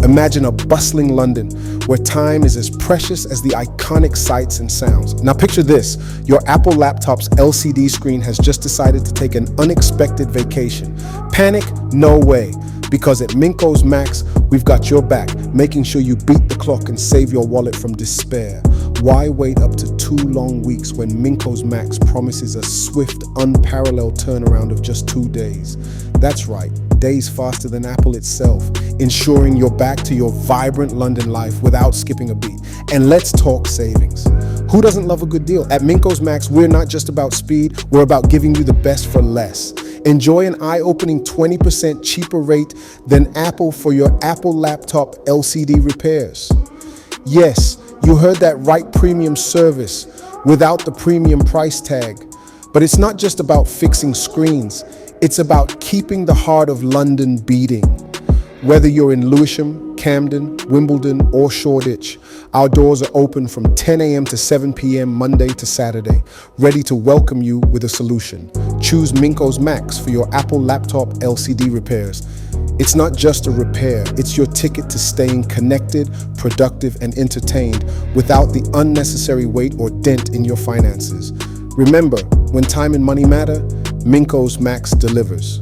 Imagine a bustling London where time is as precious as the iconic sights and sounds. Now picture this, your Apple laptop's LCD screen has just decided to take an unexpected vacation. Panic? No way. Because at Minko's Max, we've got your back, making sure you beat the clock and save your wallet from despair. Why wait up to 2 long weeks when Minko's Max promises a swift, unparalleled turnaround of just 2 days? That's right, days faster than Apple itself, ensuring you're back to your vibrant London life without skipping a beat. And let's talk savings. Who doesn't love a good deal? At Minko's Max, we're not just about speed, we're about giving you the best for less. Enjoy an eye-opening 20% cheaper rate than Apple for your Apple laptop LCD repairs. Yes, you heard that right, premium service without the premium price tag. But it's not just about fixing screens, it's about keeping the heart of London beating. Whether you're in Lewisham, Camden, Wimbledon, or Shoreditch, our doors are open from 10 a.m. to 7 p.m. Monday to Saturday, ready to welcome you with a solution. Choose Minko's Max for your Apple laptop LCD repairs. It's not just a repair, it's your ticket to staying connected, productive, and entertained without the unnecessary weight or dent in your finances. Remember, when time and money matter, Minko's Max delivers.